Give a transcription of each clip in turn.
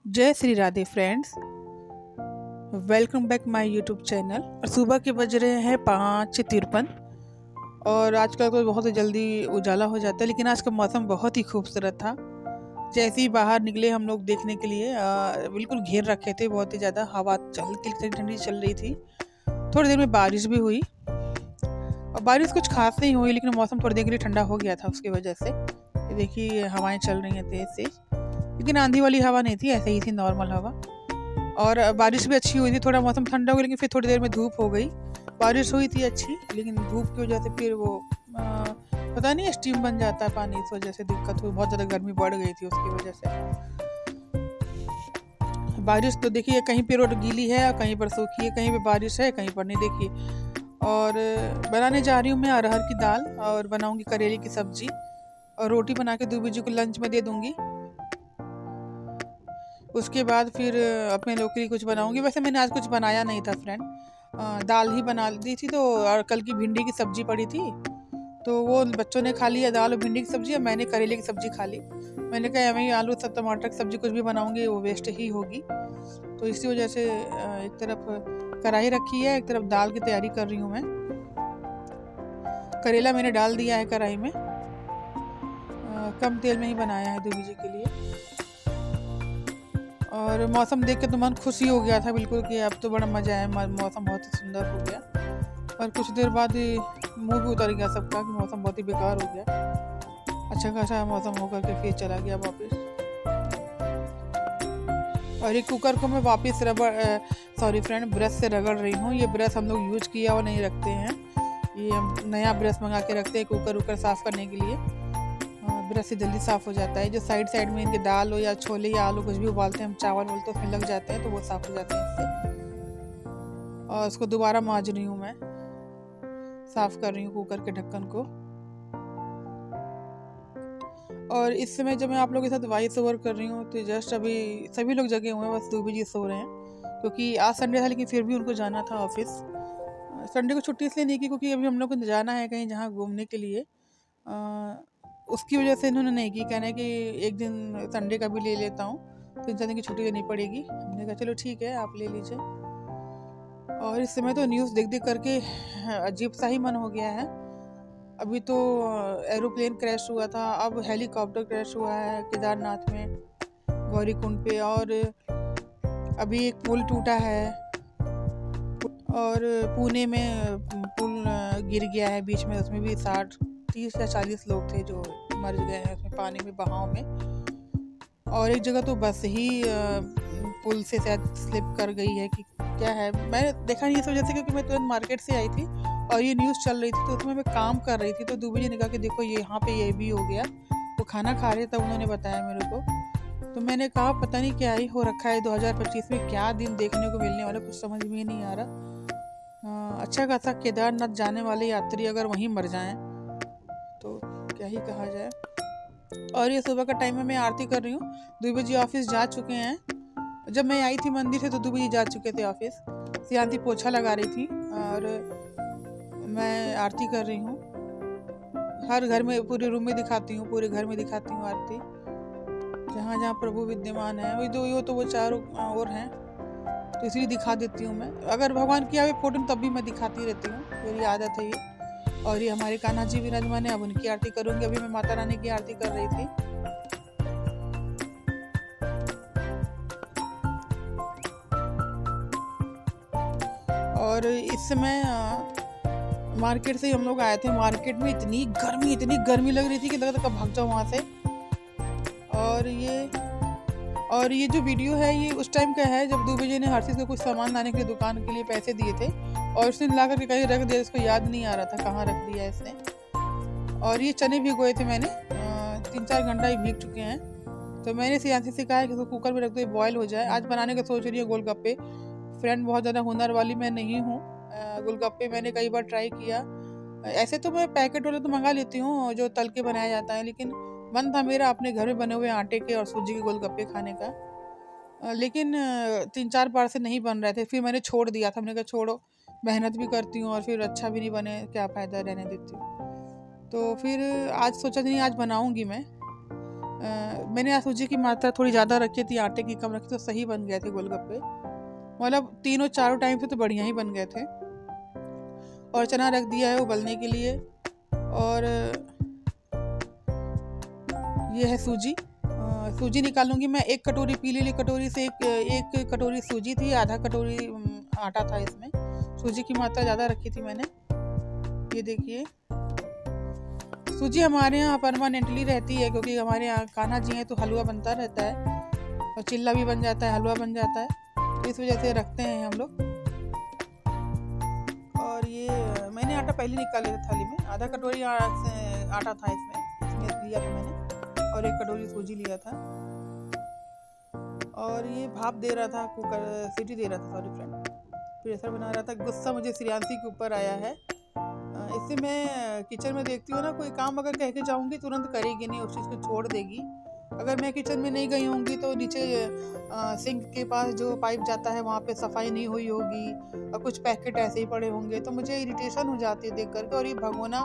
जय Shri Radhe friends. Welcome back my YouTube channel. और सुबह के बज रहे हैं 5:53 और आजकल तो बहुत ही जल्दी उजाला हो जाता है, लेकिन आज का मौसम बहुत ही खूबसूरत था। जैसे ही बाहर निकले हम लोग देखने के लिए बिल्कुल घेर रखे थे, बहुत ही ज़्यादा हवा हल्की ठंडी चल रही थी। थोड़ी देर में बारिश भी हुई और बारिश कुछ खास नहीं हुई, लेकिन मौसम थोड़ी देर के लिए ठंडा हो गया था उसकी वजह से। ये देखिए हवाएं चल रही हैं तेज तेज, लेकिन आंधी वाली हवा नहीं थी, ऐसे ही थी नॉर्मल हवा। और बारिश भी अच्छी हुई थी, थोड़ा मौसम ठंडा हो गया, लेकिन फिर थोड़ी देर में धूप हो गई। बारिश हुई थी अच्छी, लेकिन धूप की वजह से फिर वो पता नहीं स्टीम बन जाता है पानी, इस वजह से दिक्कत हुई। बहुत ज़्यादा गर्मी बढ़ गई थी उसकी वजह से। बारिश तो देखिए कहीं पे रोड गीली है और कहीं पर सूखी है, कहीं पे बारिश है कहीं पर नहीं देखिए। और बनाने जा रही हूँ मैं अरहर की दाल, और बनाऊंगी करेले की सब्जी, और रोटी बना के दूबी जी को लंच में दे दूंगी। उसके बाद फिर अपने लोग के लिए कुछ बनाऊंगी। वैसे मैंने आज कुछ बनाया नहीं था फ्रेंड, दाल ही बना दी थी। तो और कल की भिंडी की सब्जी पड़ी थी, तो वो बच्चों ने खा लिया, दाल और भिंडी की सब्जी, और मैंने करेले की सब्जी खा ली। मैंने कहा मैं आलू सब टमाटर की सब्जी कुछ भी बनाऊंगी वो वेस्ट ही होगी, तो इसी वजह से एक तरफ कढ़ाई रखी है, एक तरफ दाल की तैयारी कर रही हूँ मैं। करेला मैंने डाल दिया है कढ़ाई में, कम तेल में ही बनाया है दूबी जी के लिए। और मौसम देख के तो मन खुश ही हो गया था बिल्कुल कि अब तो बड़ा मज़ा आया, मौसम बहुत ही सुंदर हो गया। और कुछ देर बाद ही मुंह भी उतर गया सबका कि मौसम बहुत ही बेकार हो गया। अच्छा खासा मौसम होकर के फिर चला गया वापस। और ये कुकर को मैं वापस सॉरी फ्रेंड, ब्रश से रगड़ रही हूँ। ये ब्रश हम लोग यूज किया और नहीं रखते हैं, ये हम नया ब्रश मंगा के रखते हैं कुकर उकर साफ़ करने के लिए। ब्रश से जल्दी साफ़ हो जाता है। जो साइड साइड में इनके दाल हो या छोले या आलू कुछ भी उबालते हैं हम, चावल बोलते उसमें लग जाते हैं, तो वो साफ़ हो जाते हैं इससे। और उसको दोबारा मांज रही हूँ मैं, साफ़ कर रही हूँ कुकर के ढक्कन को। और इस समय जब मैं आप लोगों के साथ वॉइस ओवर कर रही हूँ, तो जस्ट अभी सभी लोग जगे हुए हैं, बस दूबी जी सो रहे हैं, क्योंकि आज संडे था लेकिन फिर भी उनको जाना था ऑफिस। संडे को छुट्टी इसलिए नहीं की क्योंकि अभी हम लोग को जाना है कहीं जहाँ घूमने के लिए, उसकी वजह से इन्होंने नहीं की। कहना है कि एक दिन संडे का भी ले लेता हूँ, 3-4 दिन की छुट्टी लेनी पड़ेगी। हमने कहा चलो ठीक है आप ले लीजिए। और इस समय तो न्यूज़ देख देख करके अजीब सा ही मन हो गया है। अभी तो एरोप्लेन क्रैश हुआ था, अब हेलीकॉप्टर क्रैश हुआ है केदारनाथ में, गौरी कुंड पे। और अभी एक पुल टूटा है, और पुणे में पुल गिर गया है बीच में, उसमें भी 30 या 40 लोग थे जो मर गए हैं उसमें पानी में, बहाव में। और एक जगह तो बस ही पुल से शायद स्लिप कर गई है कि क्या है, मैंने देखा नहीं इस वजह से क्योंकि मैं तुरंत मार्केट से आई थी और ये न्यूज़ चल रही थी, तो उसमें मैं काम कर रही थी। तो दूबी जी ने कहा कि देखो ये यहाँ पे ये भी हो गया, वो खाना खा रहे तब उन्होंने बताया मेरे को। तो मैंने कहा पता नहीं क्या ही हो रखा है, 2025 में क्या दिन देखने को मिलने वाला, कुछ समझ में ही नहीं आ रहा। अच्छा खासा केदारनाथ जाने वाले यात्री अगर वहीं मर जाएं तो क्या ही कहा जाए। और ये सुबह का टाइम है, मैं आरती कर रही हूँ। दूबी जी ऑफिस जा चुके हैं। जब मैं आई थी मंदिर से तो दूबी जी जा चुके थे ऑफिस। सियांती पोछा लगा रही थी और मैं आरती कर रही हूँ। हर घर में, पूरे रूम में दिखाती हूँ, पूरे घर में दिखाती हूँ आरती, जहाँ जहाँ प्रभु विद्यमान है। वही तो वो चारों ओर हैं, तो इसलिए दिखा देती हूँ मैं। अगर भगवान की आवे फोटो तब भी मैं दिखाती रहती हूँ, मेरी आदत है ये। और ये हमारे कान्हा जी विराजमान है, अब उनकी आरती करूँगी। अभी मैं माता रानी की आरती कर रही थी। और इस समय मार्केट से हम लोग आए थे। मार्केट में इतनी गर्मी लग रही थी कि लगा था कब भाग जाओ वहाँ से। और ये जो वीडियो है ये उस टाइम का है जब दूबी जी ने हर चीज़ का कुछ सामान लाने के लिए दुकान के लिए पैसे दिए थे, और उसने ला करके कहीं रख दिया, इसको याद नहीं आ रहा था कहाँ रख दिया इसने। और ये चने भिगोए थे मैंने, 3-4 घंटा ही भीग चुके हैं। तो मैंने सियांसी से कहा है कि इसको कुकर में रख दो, बॉयल हो जाए। आज बनाने का सोच रही हूँ गोलगप्पे। फ्रेंड बहुत ज़्यादा हुनर वाली मैं नहीं हूँ। गोलगप्पे मैंने कई बार ट्राई किया। ऐसे तो मैं पैकेट वाले तो मंगा लेती हूँ जो तल के बनाया जाता है, लेकिन मन था मेरा अपने घर में बने हुए आटे के और सूजी के गोलगप्पे खाने का। लेकिन 3-4 बार से नहीं बन रहे थे, फिर मैंने छोड़ दिया था। मैंने कहा छोड़ो, मेहनत भी करती हूँ और फिर अच्छा भी नहीं बने क्या फ़ायदा, रहने देती हूँ। तो फिर आज सोचा नहीं आज बनाऊँगी मैं। मैंने आज सूजी की मात्रा थोड़ी ज़्यादा रखी थी, आटे की कम रखी, तो सही बन गए थे गोलगप्पे। मतलब तीनों चारों टाइम से तो बढ़िया ही बन गए थे। और चना रख दिया है उबलने के लिए। और ये है सूजी। सूजी निकालूंगी मैं। एक कटोरी पीली वाली कटोरी से एक कटोरी सूजी थी, आधा कटोरी आटा था इसमें। सूजी की मात्रा ज़्यादा रखी थी मैंने। ये देखिए, सूजी हमारे यहाँ परमानेंटली रहती है, क्योंकि हमारे यहाँ कान्हा जी हैं तो हलवा बनता रहता है, और चिल्ला भी बन जाता है, हलवा बन जाता है, तो इस वजह से रखते हैं हम लोग। और ये मैंने आटा पहले निकाल लिया था थाली में। आधा कटोरी आटा था इसमें लिया था मैंने, और एक कटोरी सूजी लिया था। और ये भाप दे रहा था, कुकर सीटी दे रहा था, सॉरी फ्रेंड, प्रेशर बना रहा था। गुस्सा मुझे श्रेयांशी के ऊपर आया है। इससे मैं किचन में देखती हूँ ना, कोई काम अगर कह के जाऊँगी तुरंत करेगी नहीं, उस चीज़ को छोड़ देगी। अगर मैं किचन में नहीं गई होंगी तो नीचे सिंक के पास जो पाइप जाता है वहाँ पे सफाई नहीं हुई होगी, और कुछ पैकेट ऐसे ही पड़े होंगे, तो मुझे इरिटेशन हो जाती है देख करके। और ये भगोना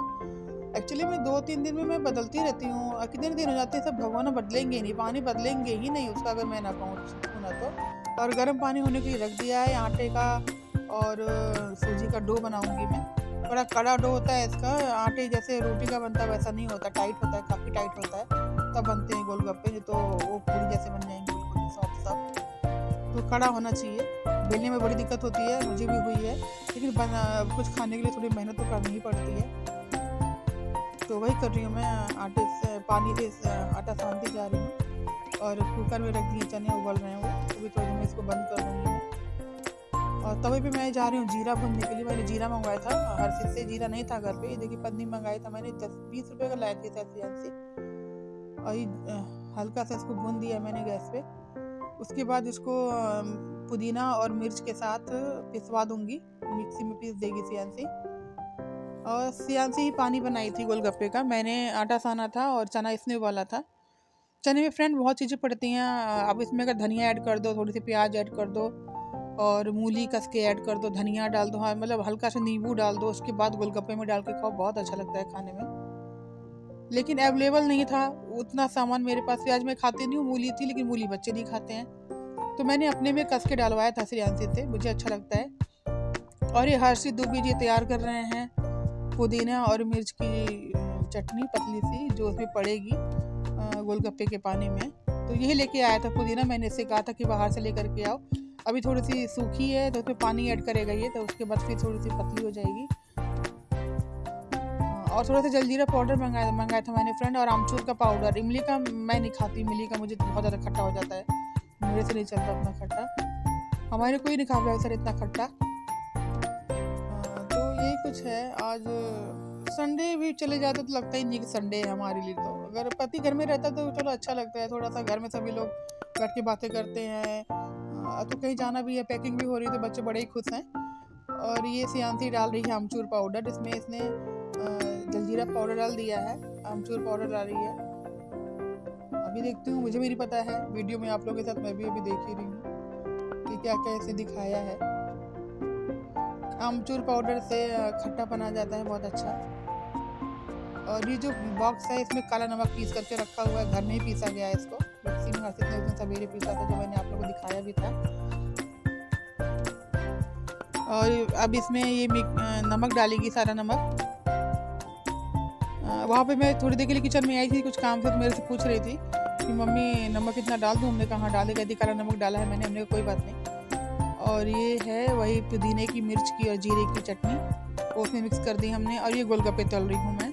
एक्चुअली मैं 2-3 दिन में मैं बदलती रहती हूँ। कितने दिन हो जाते हैं, सब भगोना बदलेंगे नहीं, पानी बदलेंगे ही नहीं उसका, अगर मैं ना कहूँ ना तो। और गर्म पानी होने के लिए रख दिया है आटे का। और सूजी का डो बनाऊंगी मैं। बड़ा कड़ा डो होता है इसका, आटे जैसे रोटी का बनता है वैसा नहीं होता, टाइट होता है, काफ़ी टाइट होता है, तब बनते हैं गोलगप्पे, तो वो पूरी जैसे बन जाएंगे, बिल्कुल सॉफ्ट सॉफ्ट। तो कड़ा होना चाहिए। बेलने में बड़ी दिक्कत होती है, मुझे भी हुई है, लेकिन कुछ खाने के लिए थोड़ी मेहनत तो करनी ही पड़ती है। तो वही कर रही हूँ मैं, आटे से पानी से आटा सानती जा रही हूँ। और कुकर में रख दिए, चने उबल रहे हैं वो, तो भी थोड़ी मैं इसको बंद कर दूँगी मैं। और तवे पे मैं जा रही हूँ जीरा भूनने के लिए। मैंने जीरा मंगवाया था, हर चीज़ से जीरा नहीं था घर पे। ये देखिए पन्नी मंगाया था मैंने, 10-20 रुपये का लाया था ऐसे। और ये हल्का सा इसको भून दिया मैंने गैस पे। उसके बाद इसको पुदीना और मिर्च के साथ पिसवा दूंगी, मिक्सी में पीस देगी श्रेयांशी। और श्रेयांशी ही पानी बनाई थी गोलगप्पे का। मैंने आटा साना था और चना इसने उबाला था। चने में फ्रेंड बहुत चीज़ें पड़ती हैं। अब इसमें अगर धनिया ऐड कर दो, थोड़ी सी प्याज ऐड कर दो, और मूली कस के ऐड कर दो, धनिया डाल दो, हाँ मतलब हल्का सा नींबू डाल दो, उसके बाद गोलगप्पे में डाल के खाओ, बहुत अच्छा लगता है खाने में। लेकिन अवेलेबल नहीं था उतना सामान मेरे पास। प्याज मैं खाती नहीं हूँ, मूली थी, लेकिन मूली बच्चे नहीं खाते हैं, तो मैंने अपने में कस के डालवाया था श्रेयांशी से, मुझे अच्छा लगता है। और ये हर्षित दुबे जी तैयार कर रहे हैं पुदीना और मिर्च की चटनी पतली सी, जो उसमें पड़ेगी गोलगप्पे के पानी में। तो यही लेके आया था पुदीना, मैंने इससे कहा था कि बाहर से लेकर के आओ। अभी थोड़ी सी सूखी है तो उसमें पानी ऐड करेगा ये, तो उसके बाद फिर थोड़ी सी पतली हो जाएगी। और थोड़ा सा जलजीरा पाउडर मंगाया था मैंने फ्रेंड, और आमचूर का पाउडर। इमली का मैं नहीं खाती, इमली का मुझे बहुत ज़्यादा खट्टा हो जाता है, मेरे से नहीं चलता उतना खट्टा, हमारे कोई नहीं खा पाया सर इतना खट्टा। तो यही कुछ है आज। संडे भी चले जाते तो लगता ही नहीं कि संडे है हमारे लिए। तो अगर पति घर में रहता तो चलो अच्छा लगता है, थोड़ा सा घर में सभी लोग बैठ के बातें करते हैं। तो कहीं जाना भी है, पैकिंग भी हो रही है, तो बच्चे बड़े ही खुश हैं। और ये श्रेयांशी डाल रही है आमचूर पाउडर, इसमें इसने जलजीरा पाउडर डाल दिया है, आमचूर पाउडर डाल रही है। अभी देखती हूँ, मुझे भी नहीं पता है, वीडियो में आप लोगों के साथ मैं भी अभी देख ही रही हूँ कि क्या क्या इसे दिखाया है। आमचूर पाउडर से खट्टापन आ जाता है बहुत अच्छा। और ये जो बॉक्स है इसमें काला नमक पीस करके रखा हुआ है, घर में ही पीसा गया है इसको, मिक्सी में हर्षित ने उस दिन सवेरे पीसा था, जो मैंने आप लोगों को दिखाया भी था। और अब इसमें ये नमक डालेगी, सारा नमक। वहाँ पे मैं थोड़ी देर के लिए किचन में आई थी कुछ काम से, तो मेरे से पूछ रही थी कि मम्मी नमक कितना डाल दूँ, हमने कहा डाले, कहती काला नमक डाला है मैंने, हमने कोई बात नहीं। और ये है वही पुदीने की, मिर्च की और जीरे की चटनी, वो उसमें मिक्स कर दी हमने। और ये गोलगप्पे तल रही हूँ मैं।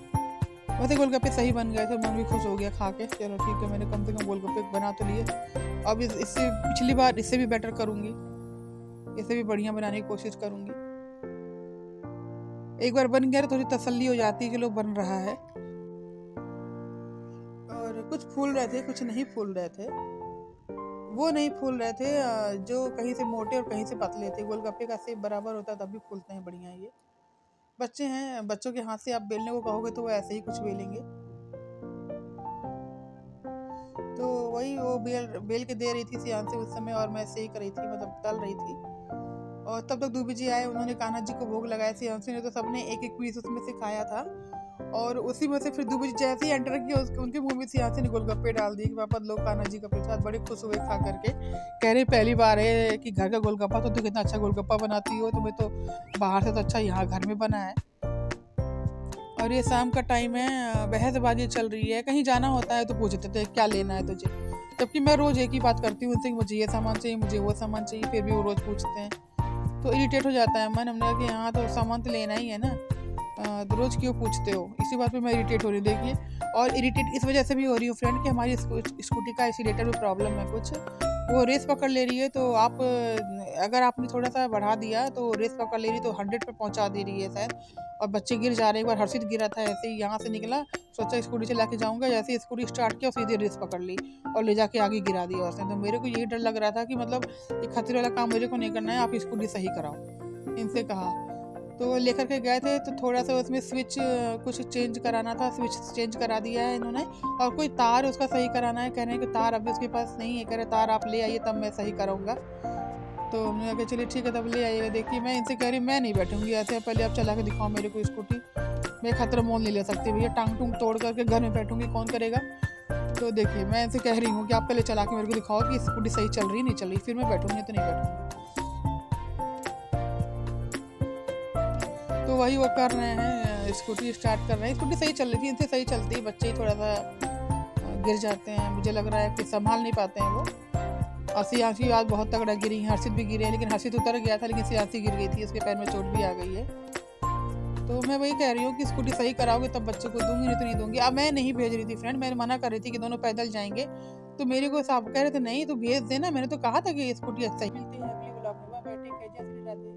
वैसे गोलगप्पे सही बन गए थे, मन भी खुश हो गया खा के, चलो ठीक है, मैंने कम से कम गोलगप्पे बना तो लिए। अब इससे पिछली बार इससे भी बेटर करूँगी, इससे भी बढ़िया बनाने की कोशिश करूँगी। एक बार बन गया तो थोड़ी तसल्ली हो जाती है कि लो बन रहा है। और कुछ फूल रहे थे, कुछ नहीं फूल रहे थे। वो नहीं फूल रहे थे जो कहीं से मोटे और कहीं से पतले थे। गोलगप्पे का शेप बराबर होता है तभी फूलते हैं बढ़िया। ये बच्चे हैं, बच्चों के हाथ से आप बेलने को कहोगे तो वो ऐसे ही कुछ बेलेंगे। तो वही वो बेल के दे रही थी श्रेयांशी उस समय, और मैं सेक रही थी, मतलब तल रही थी। और तब तक दूबी जी आए, उन्होंने कान्हा जी को भोग लगाया। श्रेयांशी ने तो सबने एक एक पीस उसमें से खाया था। और उसी में से फिर दूबी जी जैसे ही एंटर किया उनके मुंह में से यहाँ से गोलगप्पे डाल दिए कि पापा लो कान्हा जी का प्रसाद। बड़े खुश हुए खा करके, कह रहे पहली बार है कि घर का गोलगप्पा, तो तू कितना अच्छा गोलगप्पा बनाती हो, तुम्हें तो बाहर से तो अच्छा यहाँ घर में बना है। और ये शाम का टाइम है, बहसबाजी चल रही है, कहीं जाना होता है तो पूछते थे क्या लेना है तुझे, जबकि मैं रोज एक ही बात करती हूँ उनसे कि मुझे ये सामान चाहिए, मुझे वो सामान चाहिए, फिर भी वो रोज पूछते हैं। तो इरिटेट हो जाता है मन। हमने कहा कि हाँ तो सामान तो लेना ही है ना, तो रोज क्यों पूछते हो। इसी बात पे मैं इरिटेट हो रही हूँ देखिए। और इरिटेट इस वजह से भी हो रही हूँ फ्रेंड कि हमारी स्कूटी का एक्सीलेटर में प्रॉब्लम है कुछ, वो रेस पकड़ ले रही है। तो आप अगर आपने थोड़ा सा बढ़ा दिया तो रेस पकड़ ले रही, तो 100 पे पहुंचा दे रही है शायद। और बच्चे गिर जा रहे हैं। एक बार हर्षित गिरा था ऐसे ही, यहाँ से निकला, सोचा स्कूटी चला के जाऊंगा, जैसे ही स्कूटी स्टार्ट किया सीधे रेस पकड़ ली और ले जाके आगे गिरा दिया उसने। तो मेरे को यही डर लग रहा था कि मतलब ये खतरे वाला काम मेरे को नहीं करना है, आप स्कूटी सही कराओ, इनसे कहा। तो लेकर के गए थे, तो थोड़ा सा उसमें स्विच कुछ चेंज कराना था, स्विच चेंज करा दिया है इन्होंने। और कोई तार उसका सही कराना है, कह रहे हैं कि तार अभी उसके पास नहीं है, कह रहे तार आप ले आइए तब मैं सही कराऊंगा। तो हमने कहा चलिए ठीक है तब ले आइएगा। देखिए मैं इनसे कह रही मैं नहीं बैठूंगी ऐसे, पहले आप चला के दिखाओ मेरे को स्कूटी, मैं खतरा मोल नहीं ले सकती भैया, टांग टूंग तोड़ करके घर में बैठूंगी कौन करेगा। तो देखिए मैं इनसे कह रही हूँ कि आप पहले चला के मेरे को दिखाओ कि स्कूटी सही चल रही नहीं चल रही, फिर मैं बैठूंगी तो नहीं बैठूंगी। तो वही वो कर रहे हैं, स्कूटी स्टार्ट कर रहे हैं, स्कूटी सही चल रही थी, इनसे सही चलती है, बच्चे ही थोड़ा सा गिर जाते हैं, मुझे लग रहा है कि संभाल नहीं पाते हैं वो। और सियांसी आज बहुत तगड़ा गिरी है, हर्षित भी गिरे हैं, लेकिन हर्षित उतर गया था लेकिन सियांसी गिर गई थी, उसके पैर में चोट भी आ गई है। तो मैं वही कह रही हूँ कि स्कूटी सही कराओगे तब बच्चे को दूंगी, नहीं तो नहीं दूंगी। अब मैं नहीं भेज रही थी फ्रेंड, मैंने मना कर रही थी कि दोनों पैदल जाएंगे, तो मेरे को साहब कह रहे थे नहीं तो भेज देना, मैंने तो कहा था कि स्कूटी सही मिलती है। अगली ब्लॉग में बैठे